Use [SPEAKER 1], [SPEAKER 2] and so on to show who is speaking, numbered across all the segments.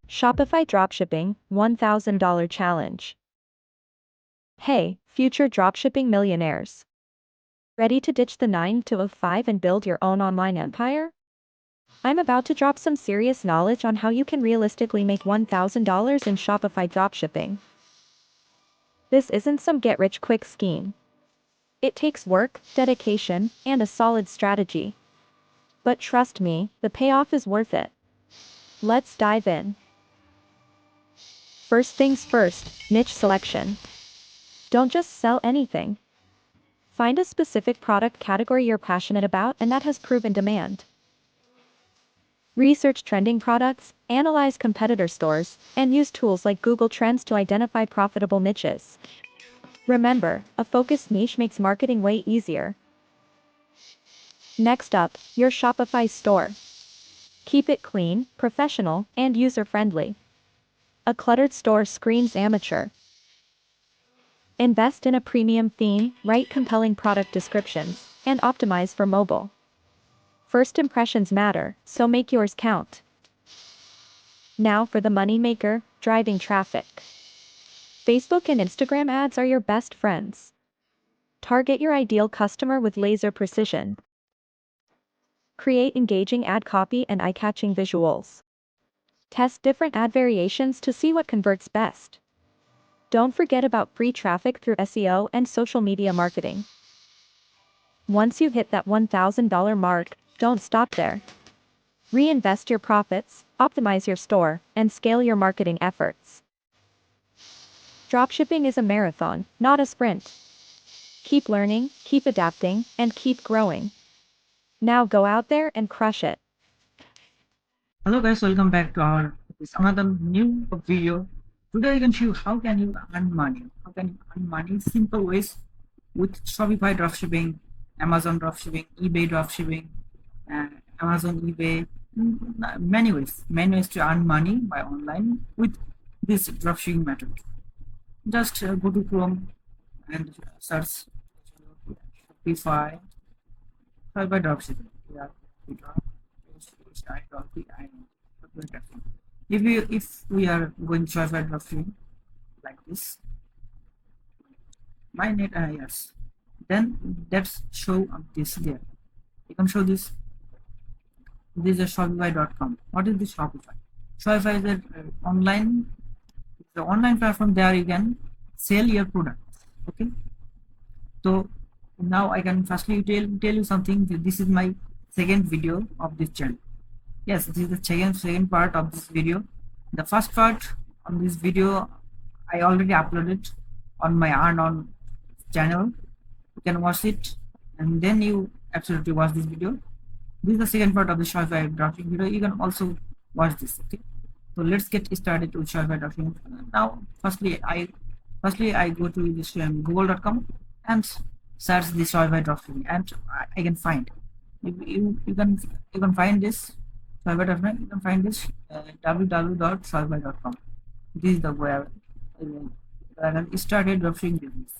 [SPEAKER 1] Shopify Dropshipping $1,000 Challenge. Hey, future dropshipping millionaires. Ready to ditch the 9 to 5 and build your own online empire? I'm about to drop some serious knowledge on how you can realistically make $1,000 in Shopify dropshipping. This isn't some get-rich-quick scheme. It takes work, dedication, and a solid strategy. But trust me, the payoff is worth it. Let's dive in. First things first, niche selection. Don't just sell anything. Find a specific product category you're passionate about and that has proven demand. Research trending products, analyze competitor stores, and use tools like Google Trends to identify profitable niches. Remember, a focused niche makes marketing way easier. Next up, your Shopify store. Keep it clean, professional, and user-friendly. A cluttered store screams amateur. Invest in a premium theme, write compelling product descriptions, and optimize for mobile. First impressions matter, so make yours count. Now for the moneymaker, driving traffic. Facebook and Instagram ads are your best friends. Target your ideal customer with laser precision. Create engaging ad copy and eye-catching visuals. Test different ad variations to see what converts best. Don't forget about free traffic through SEO and social media marketing. Once you hit that $1,000 mark, don't stop there. Reinvest your profits, optimize your store, and scale your marketing efforts. Dropshipping is a marathon, not a sprint. Keep learning, keep adapting, and keep growing. Now go out there and crush it.
[SPEAKER 2] Hello guys, welcome back to our this another new video. Today I can show you how can you earn money. How can you earn money? Simple ways with Shopify dropshipping, Amazon dropshipping, eBay dropshipping, Amazon eBay. Many ways to earn money by online with this dropshipping method. Just go to Chrome and search Shopify dropshipping. Yeah, if we are going to Shopify dropshipping like this, my net yes, then let's show up this there. You can show this. This is Shopify.com. What is this Shopify? Shopify is the online platform. There you can sell your products. Okay. So now I can firstly tell you something. This is my second video of this channel. Yes, this is the second part of this video. The first part on this video I already uploaded on my Earn channel. You can watch it and then you absolutely watch this video. This is the second part of the Shopify dropshipping video. You can also watch this. Okay, so let's get started with Shopify dropshipping. Now firstly I go to this google.com and search the Shopify dropshipping, and I can find you can find this Shopify dropshipping. You can find this www.shopify.com. This is the where I started dropshipping business.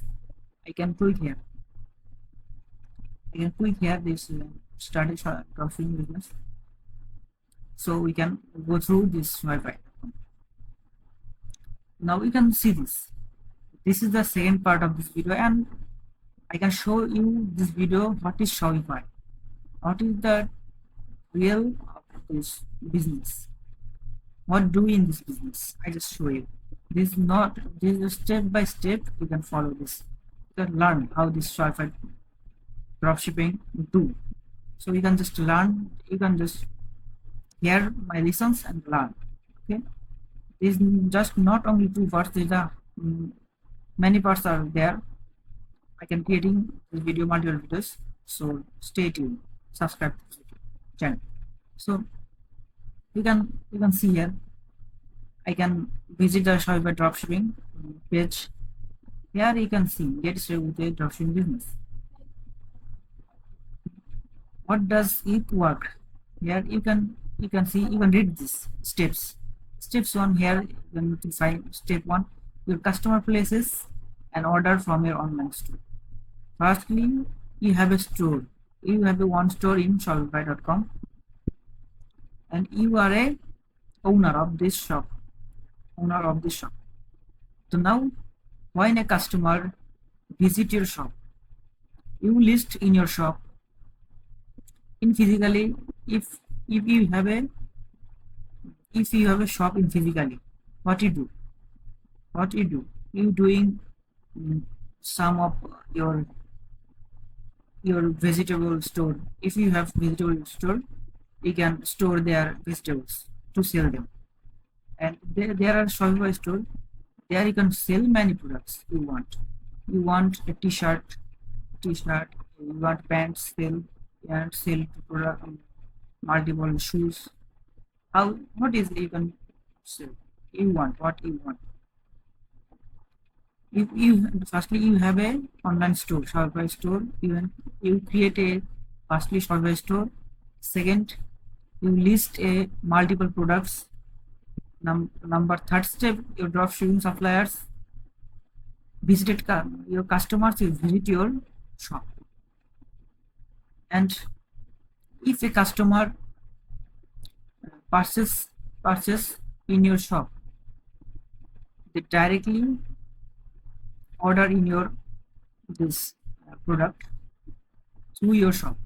[SPEAKER 2] I can click here. This started dropshipping business. So we can go through this Shopify. Now we can see this. This is the second part of this video, and I can show you this video. What is Shopify? What is the real of this business? What do we in this business? I just show you. This is step by step. You can follow this. You can learn how this Shopify dropshipping do. So you can just learn. You can just hear my lessons and learn. Okay. This is just not only 2 parts. There's a many parts are there. I can creating this video multiple videos. So stay tuned. Subscribe to this channel. So you can see here. I can visit the Shopify dropshipping page. Here you can see get started with a dropshipping business. What does it work? Here you can see, you can read this steps. Steps 1 here you can find step 1. Your customer places an order from your online store. Firstly, you have a store. You have a one store in Shopify.com, and you are a owner of this shop. owner of the shop. So now when a customer visit your shop, you list in your shop in physically. If you have a shop in physically, what you do? You doing some of your vegetable store. If you have vegetable store, you can store their vegetables to sell them. And there are Shopify store. There you can sell many products you want. You want a t-shirt, you want pants, sell, and sell product, multiple shoes. What is you can sell? You want what you want. If you firstly you have a online store, Shopify store. You create a firstly Shopify store. Second, you list a multiple products. Number third step, your dropshipping suppliers visited your customers will visit your shop. And if a customer purchase in your shop, they directly order in your this product through your shop,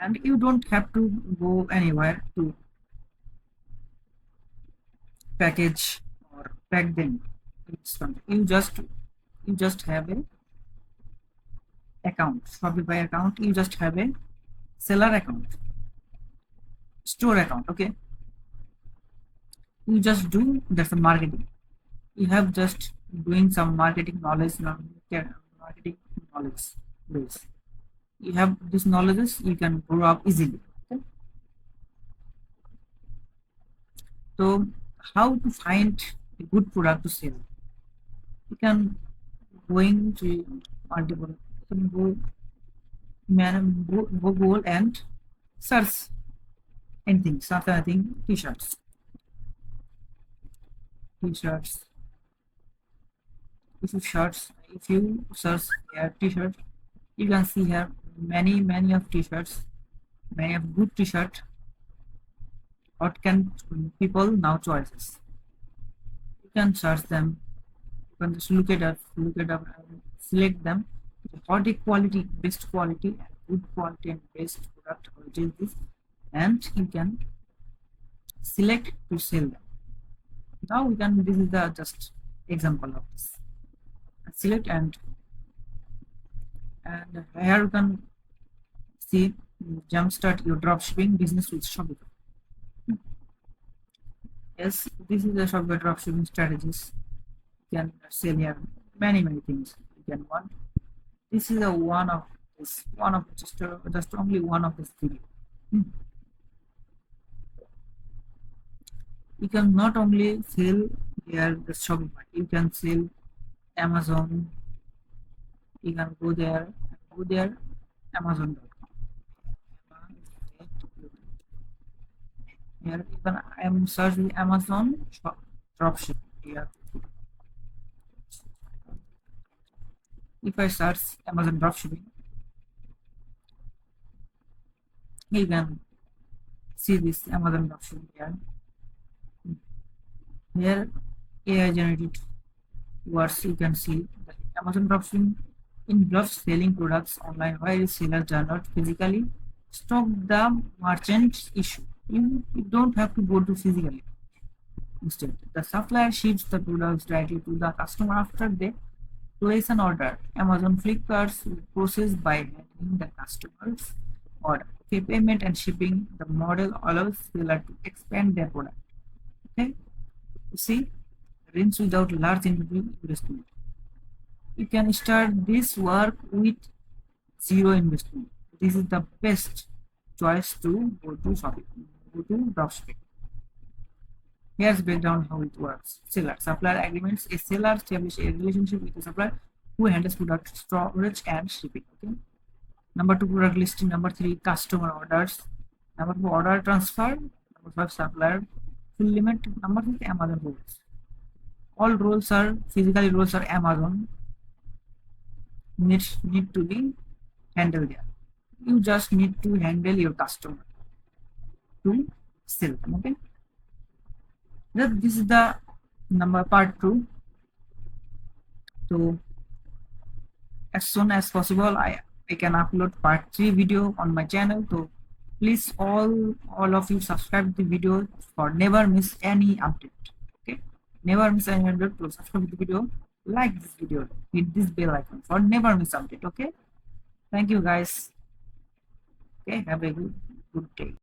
[SPEAKER 2] and you don't have to go anywhere to package or pack them. You just have a account, Shopify account. You just have a seller account, store account. Okay, you just do that's the marketing. You have just doing some marketing knowledge base. You have these knowledges, you can grow up easily. Okay? So how to find a good product to sell? You can going to multiple, you can go Google and search anything, something t-shirts. If you search here t-shirt, you can see here many of t-shirts, many of good t-shirt. What can people now choices? You can search them. You can just look it up and select them. What is quality, best quality, and good quality and best product, which is this, and you can select to sell them. Now we can. This is the just example of this. Select and here you can see jumpstart your dropshipping business with Shopify. Yes, this is the Shopify dropshipping strategies. You can sell here many things. You can want. This is one of just only one of this video. You can not only sell here the Shopify. You can sell Amazon. You can go there Amazon.com. Here even I am searching Amazon dropshipping here. If I search Amazon dropshipping, you can see this Amazon dropshipping here. Here AI generated words. You can see the Amazon dropshipping involves selling products online where sellers do not physically stock the merchant's issue. You don't have to go to physically. Instead, the supplier ships the products directly to the customer after they place an order. Amazon Flipkart's process by handling the customer's order. Okay, payment and shipping. The model allows seller to expand their product. Okay, you see, runs without large investment. You can start this work with zero investment. This is the best choice to go to dropshipping. Here's breakdown how it works. Seller supplier agreements. A seller establishes a relationship with a supplier who handles product storage and shipping. Okay. Number 2, product listing. Number 3, customer orders. Number 4, order transfer. Number 5, supplier fulfillment. Number 6, Amazon roles. All roles are Amazon need to be handled there. You just need to handle your customer to sell them. Okay. This is the number part 2. So as soon as possible I can upload part 3 video on my channel. So please all of you subscribe the video for never miss any update. Okay, never miss any update. To subscribe the video, like this video, hit this bell icon for never miss update. Okay, thank you guys. Okay, have a good day.